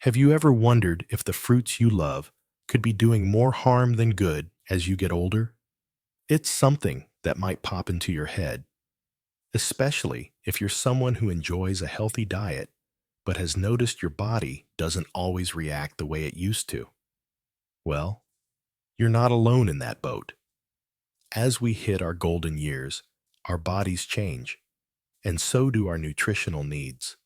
Have you ever wondered if the fruits you love could be doing more harm than good as you get older? It's something that might pop into your head, especially if you're someone who enjoys a healthy diet but has noticed your body doesn't always react the way it used to. Well, you're not alone in that boat. As we hit our golden years, our bodies change, and so do our nutritional needs.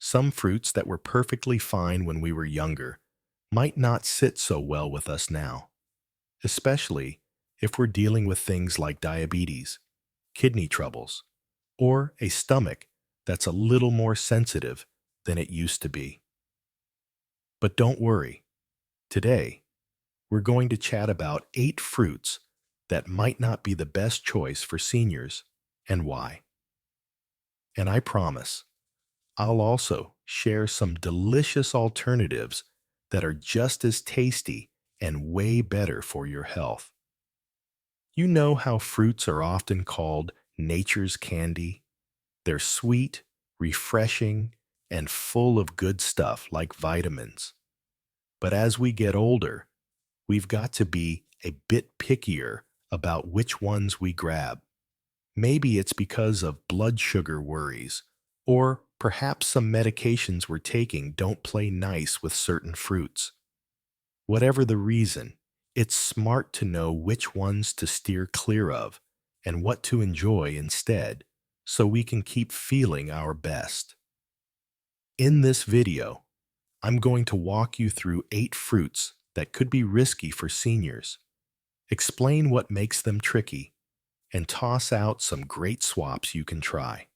Some fruits that were perfectly fine when we were younger might not sit so well with us now, especially if we're dealing with things like diabetes, kidney troubles, or a stomach that's a little more sensitive than it used to be. But don't worry, today we're going to chat about 8 fruits that might not be the best choice for seniors and why. And I promise, I'll also share some delicious alternatives that are just as tasty and way better for your health. You know how fruits are often called nature's candy? They're sweet, refreshing, and full of good stuff like vitamins. But as we get older, we've got to be a bit pickier about which ones we grab. Maybe it's because of blood sugar worries, or perhaps some medications we're taking don't play nice with certain fruits. Whatever the reason, it's smart to know which ones to steer clear of and what to enjoy instead so we can keep feeling our best. In this video, I'm going to walk you through 8 fruits that could be risky for seniors, explain what makes them tricky, and toss out some great swaps you can try.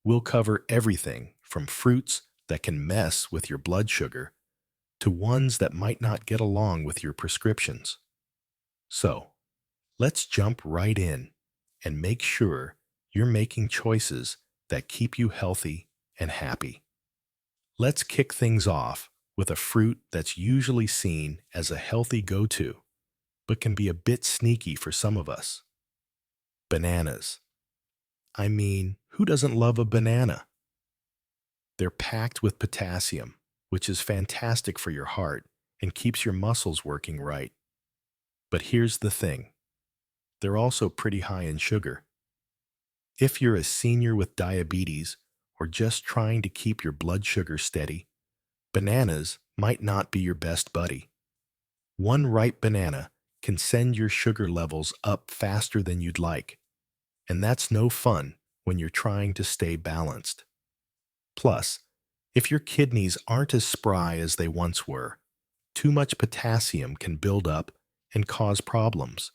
We'll cover everything from fruits that can mess with your blood sugar to ones that might not get along with your prescriptions. So, let's jump right in and make sure you're making choices that keep you healthy and happy. Let's kick things off with a fruit that's usually seen as a healthy go-to, but can be a bit sneaky for some of us. Bananas. I mean, who doesn't love a banana? They're packed with potassium, which is fantastic for your heart and keeps your muscles working right. But here's the thing, they're also pretty high in sugar. If you're a senior with diabetes or just trying to keep your blood sugar steady, bananas might not be your best buddy. One ripe banana can send your sugar levels up faster than you'd like, and that's no fun when you're trying to stay balanced. Plus, if your kidneys aren't as spry as they once were, too much potassium can build up and cause problems,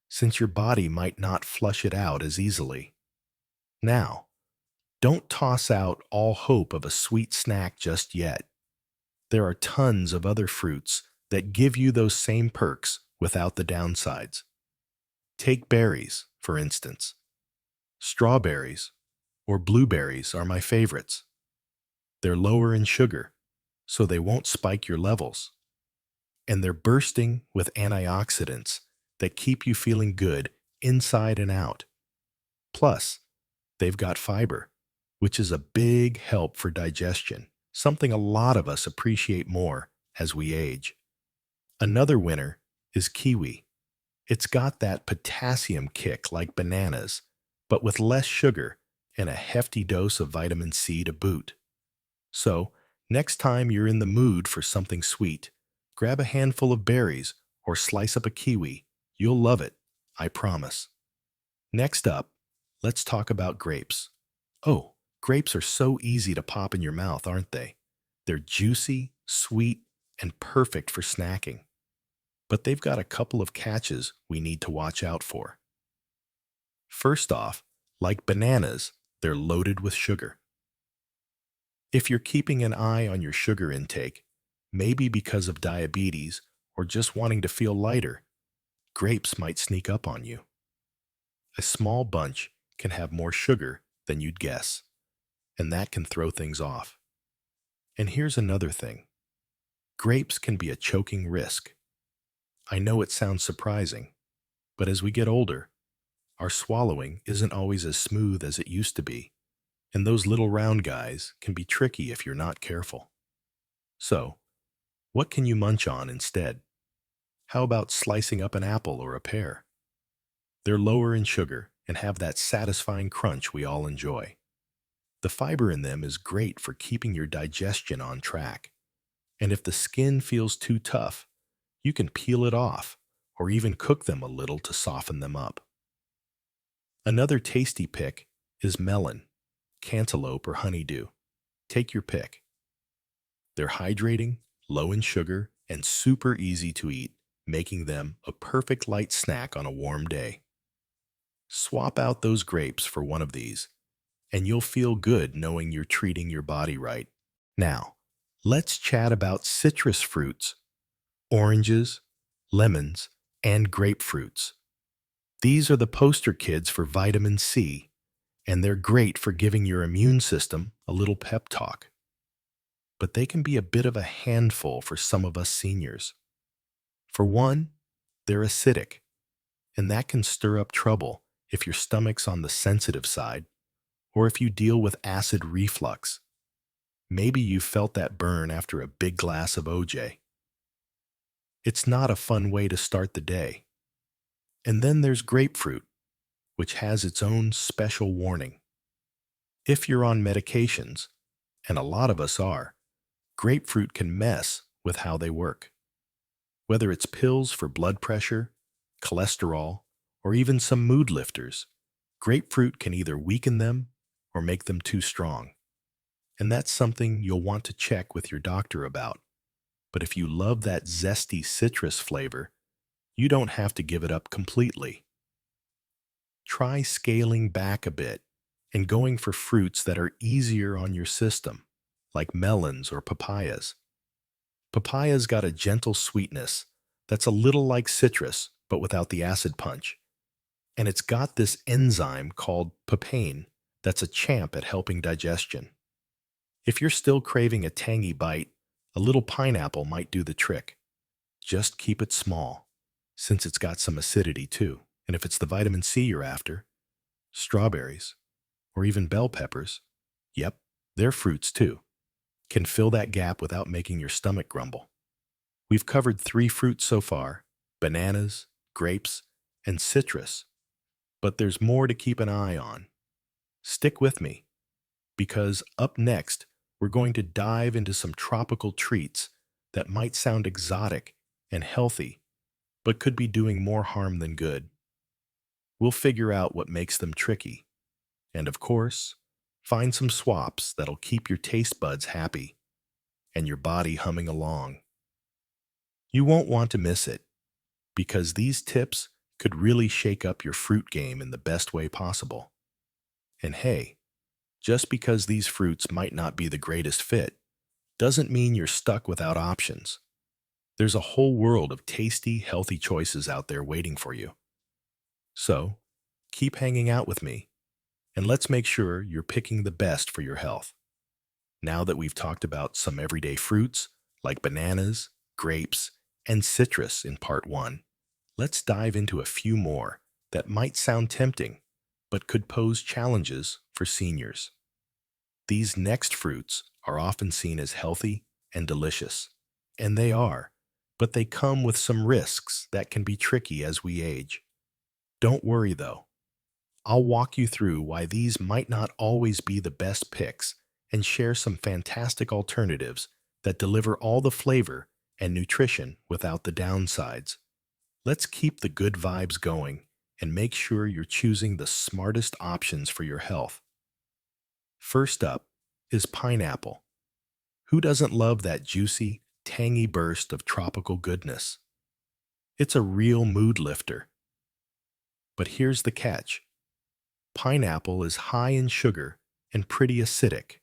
since your body might not flush it out as easily. Now, don't toss out all hope of a sweet snack just yet. There are tons of other fruits that give you those same perks without the downsides. Take berries, for instance. Strawberries or blueberries are my favorites. They're lower in sugar, so they won't spike your levels. And they're bursting with antioxidants that keep you feeling good inside and out. Plus, they've got fiber, which is a big help for digestion, something a lot of us appreciate more as we age. Another winner is kiwi. It's got that potassium kick like bananas, but with less sugar and a hefty dose of vitamin C to boot. So, next time you're in the mood for something sweet, grab a handful of berries or slice up a kiwi. You'll love it, I promise. Next up, let's talk about grapes. Oh, grapes are so easy to pop in your mouth, aren't they? They're juicy, sweet, and perfect for snacking. But they've got a couple of catches we need to watch out for. First off, like bananas, they're loaded with sugar. If you're keeping an eye on your sugar intake, maybe because of diabetes or just wanting to feel lighter, grapes might sneak up on you. A small bunch can have more sugar than you'd guess, and that can throw things off. And here's another thing. Grapes can be a choking risk. I know it sounds surprising, but as we get older, our swallowing isn't always as smooth as it used to be, and those little round guys can be tricky if you're not careful. So, what can you munch on instead? How about slicing up an apple or a pear? They're lower in sugar and have that satisfying crunch we all enjoy. The fiber in them is great for keeping your digestion on track. And if the skin feels too tough, you can peel it off or even cook them a little to soften them up. Another tasty pick is melon, cantaloupe, or honeydew. Take your pick. They're hydrating, low in sugar, and super easy to eat, making them a perfect light snack on a warm day. Swap out those grapes for one of these, and you'll feel good knowing you're treating your body right. Now, let's chat about citrus fruits, oranges, lemons, and grapefruits. These are the poster kids for vitamin C, and they're great for giving your immune system a little pep talk. But they can be a bit of a handful for some of us seniors. For one, they're acidic, and that can stir up trouble if your stomach's on the sensitive side or if you deal with acid reflux. Maybe you felt that burn after a big glass of OJ. It's not a fun way to start the day. And then there's grapefruit, which has its own special warning. If you're on medications, and a lot of us are, grapefruit can mess with how they work. Whether it's pills for blood pressure, cholesterol, or even some mood lifters, grapefruit can either weaken them or make them too strong. And that's something you'll want to check with your doctor about. But if you love that zesty citrus flavor, you don't have to give it up completely. Try scaling back a bit and going for fruits that are easier on your system, like melons or papayas. Papaya's got a gentle sweetness that's a little like citrus, but without the acid punch. And it's got this enzyme called papain that's a champ at helping digestion. If you're still craving a tangy bite, a little pineapple might do the trick. Just keep it small, since it's got some acidity too. And if it's the vitamin C you're after, strawberries, or even bell peppers, yep, they're fruits too, can fill that gap without making your stomach grumble. We've covered 3 fruits so far: bananas, grapes, and citrus. But there's more to keep an eye on. Stick with me, because up next, we're going to dive into some tropical treats that might sound exotic and healthy, but could be doing more harm than good. We'll figure out what makes them tricky. And of course, find some swaps that'll keep your taste buds happy and your body humming along. You won't want to miss it, because these tips could really shake up your fruit game in the best way possible. And hey, just because these fruits might not be the greatest fit, doesn't mean you're stuck without options. There's a whole world of tasty, healthy choices out there waiting for you. So, keep hanging out with me, and let's make sure you're picking the best for your health. Now that we've talked about some everyday fruits, like bananas, grapes, and citrus in part 1, let's dive into a few more that might sound tempting, but could pose challenges for seniors. These next fruits are often seen as healthy and delicious, and they are, but they come with some risks that can be tricky as we age. Don't worry though. I'll walk you through why these might not always be the best picks and share some fantastic alternatives that deliver all the flavor and nutrition without the downsides. Let's keep the good vibes going and make sure you're choosing the smartest options for your health. First up is pineapple. Who doesn't love that juicy, tangy burst of tropical goodness? It's a real mood lifter. But here's the catch. Pineapple is high in sugar and pretty acidic.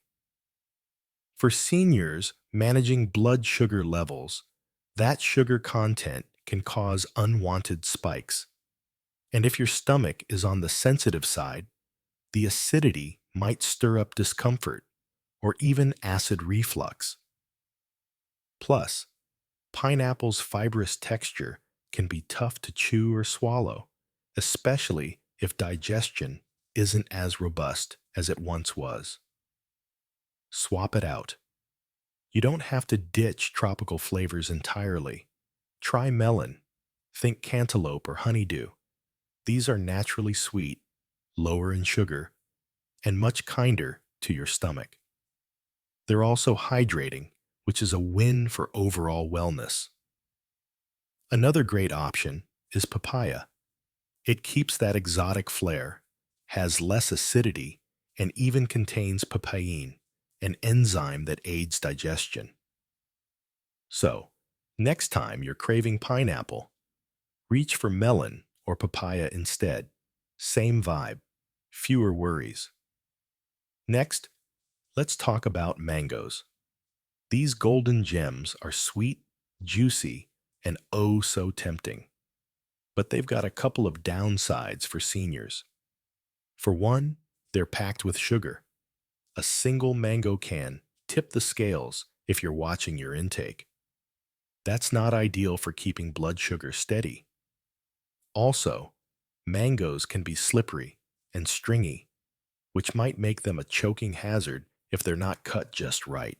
For seniors managing blood sugar levels, that sugar content can cause unwanted spikes. And if your stomach is on the sensitive side, the acidity might stir up discomfort or even acid reflux. Plus, pineapple's fibrous texture can be tough to chew or swallow, especially if digestion isn't as robust as it once was. Swap it out. You don't have to ditch tropical flavors entirely. Try melon. Think cantaloupe or honeydew. These are naturally sweet, lower in sugar, and much kinder to your stomach. They're also hydrating, which is a win for overall wellness. Another great option is papaya. It keeps that exotic flair, has less acidity, and even contains papain, an enzyme that aids digestion. So, next time you're craving pineapple, reach for melon or papaya instead. Same vibe, fewer worries. Next, let's talk about mangoes. These golden gems are sweet, juicy, and oh so tempting. But they've got a couple of downsides for seniors. For one, they're packed with sugar. A single mango can tip the scales if you're watching your intake. That's not ideal for keeping blood sugar steady. Also, mangoes can be slippery and stringy, which might make them a choking hazard if they're not cut just right,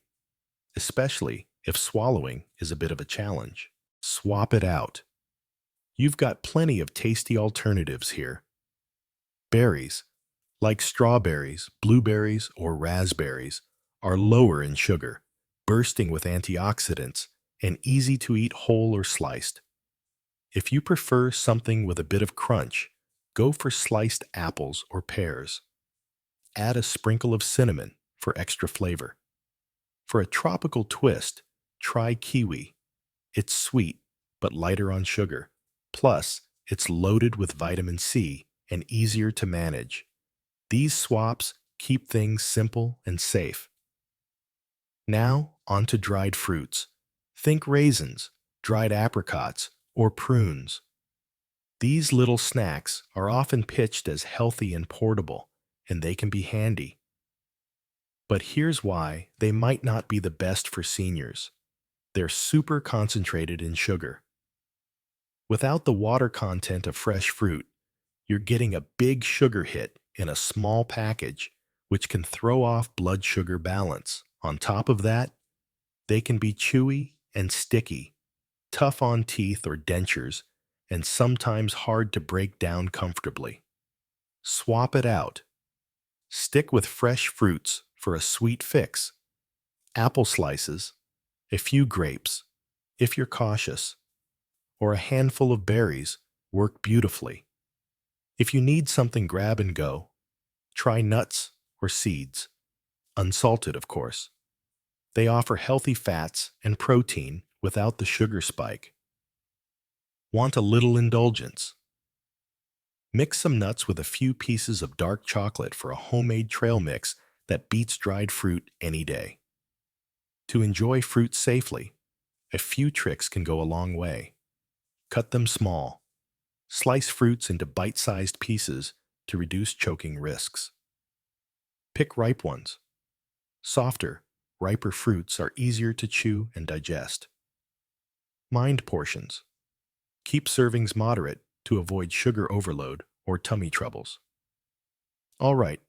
especially if swallowing is a bit of a challenge. Swap it out. You've got plenty of tasty alternatives here. Berries, like strawberries, blueberries, or raspberries, are lower in sugar, bursting with antioxidants, and easy to eat whole or sliced. If you prefer something with a bit of crunch, go for sliced apples or pears. Add a sprinkle of cinnamon for extra flavor. For a tropical twist, try kiwi. It's sweet, but lighter on sugar. Plus, it's loaded with vitamin C and easier to manage. These swaps keep things simple and safe. Now, on to dried fruits. Think raisins, dried apricots, or prunes. These little snacks are often pitched as healthy and portable, and they can be handy. But here's why they might not be the best for seniors. They're super concentrated in sugar. Without the water content of fresh fruit, you're getting a big sugar hit in a small package, which can throw off blood sugar balance. On top of that, they can be chewy and sticky, tough on teeth or dentures, and sometimes hard to break down comfortably. Swap it out. Stick with fresh fruits for a sweet fix. Apple slices, a few grapes, if you're cautious, or a handful of berries work beautifully. If you need something grab and go, try nuts or seeds, unsalted of course. They offer healthy fats and protein without the sugar spike. Want a little indulgence? Mix some nuts with a few pieces of dark chocolate for a homemade trail mix that beats dried fruit any day. To enjoy fruit safely, a few tricks can go a long way. Cut them small. Slice fruits into bite-sized pieces to reduce choking risks. Pick ripe ones. Softer, riper fruits are easier to chew and digest. Mind portions. Keep servings moderate to avoid sugar overload or tummy troubles. All right,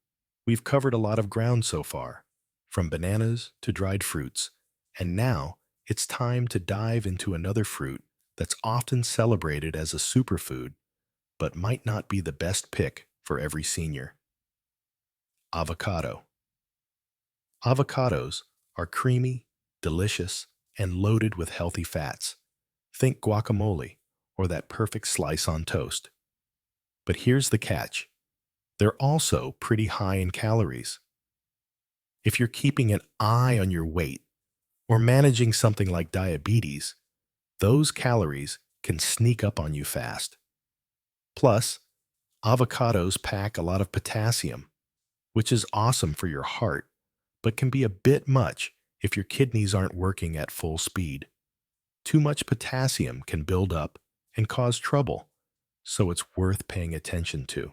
we've covered a lot of ground so far, from bananas to dried fruits, and now it's time to dive into another fruit that's often celebrated as a superfood, but might not be the best pick for every senior. Avocado. Avocados are creamy, delicious, and loaded with healthy fats. Think guacamole or that perfect slice on toast. But here's the catch. They're also pretty high in calories. If you're keeping an eye on your weight or managing something like diabetes, those calories can sneak up on you fast. Plus, avocados pack a lot of potassium, which is awesome for your heart, but can be a bit much if your kidneys aren't working at full speed. Too much potassium can build up and cause trouble, so it's worth paying attention to.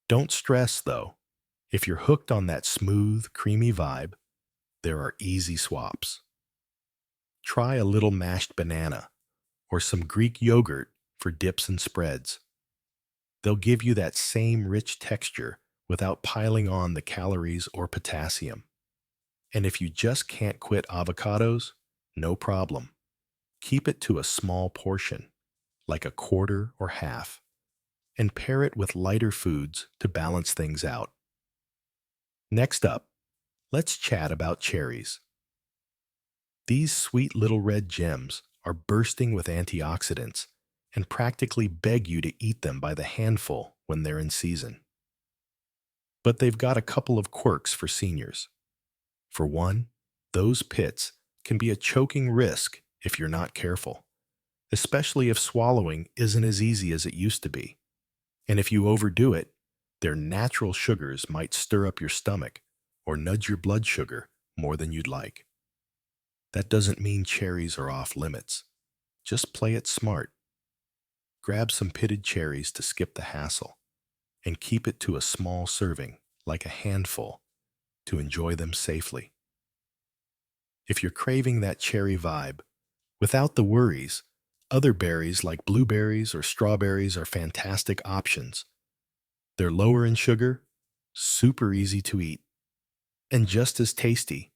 Don't stress, though. If you're hooked on that smooth, creamy vibe, there are easy swaps. Try a little mashed banana or some Greek yogurt for dips and spreads. They'll give you that same rich texture without piling on the calories or potassium. And if you just can't quit avocados, no problem. Keep it to a small portion, like a quarter or half, and pair it with lighter foods to balance things out. Next up, let's chat about cherries. These sweet little red gems are bursting with antioxidants and practically beg you to eat them by the handful when they're in season. But they've got a couple of quirks for seniors. For one, those pits can be a choking risk if you're not careful, especially if swallowing isn't as easy as it used to be. And if you overdo it, their natural sugars might stir up your stomach or nudge your blood sugar more than you'd like. That doesn't mean cherries are off limits. Just play it smart. Grab some pitted cherries to skip the hassle, and keep it to a small serving, like a handful, to enjoy them safely. If you're craving that cherry vibe, without the worries, other berries like blueberries or strawberries are fantastic options. They're lower in sugar, super easy to eat, and just as tasty,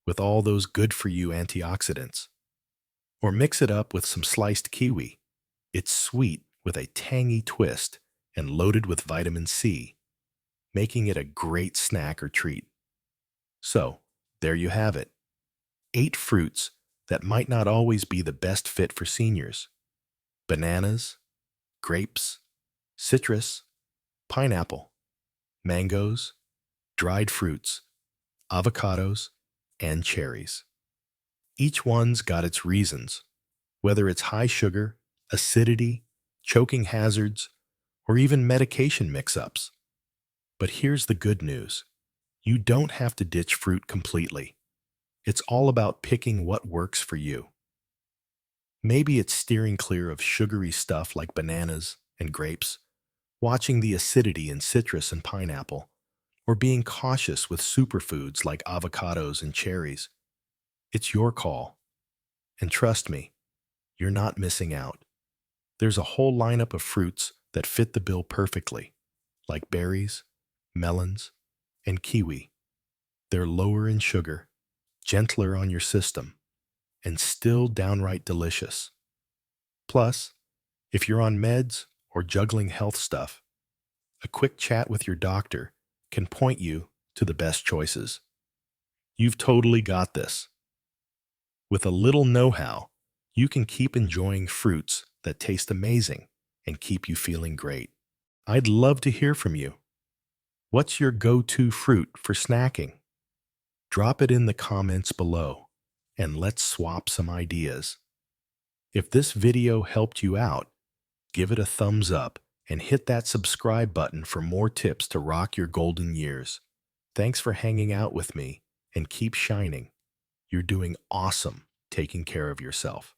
with all those good-for-you antioxidants. Or mix it up with some sliced kiwi. It's sweet with a tangy twist and loaded with vitamin C, making it a great snack or treat. So, there you have it. 8 fruits that might not always be the best fit for seniors. Bananas, grapes, citrus, pineapple, mangoes, dried fruits, avocados, and cherries. Each one's got its reasons, whether it's high sugar, acidity, choking hazards, or even medication mix-ups. But here's the good news. You don't have to ditch fruit completely. It's all about picking what works for you. Maybe it's steering clear of sugary stuff like bananas and grapes, watching the acidity in citrus and pineapple, or being cautious with superfoods like avocados and cherries. It's your call. And trust me, you're not missing out. There's a whole lineup of fruits that fit the bill perfectly, like berries, melons, and kiwi. They're lower in sugar, gentler on your system, and still downright delicious. Plus, if you're on meds or juggling health stuff, a quick chat with your doctor can point you to the best choices. You've totally got this. With a little know-how, you can keep enjoying fruits that taste amazing and keep you feeling great. I'd love to hear from you. What's your go-to fruit for snacking? Drop it in the comments below, and let's swap some ideas. If this video helped you out, give it a thumbs up and hit that subscribe button for more tips to rock your golden years. Thanks for hanging out with me, and keep shining. You're doing awesome taking care of yourself.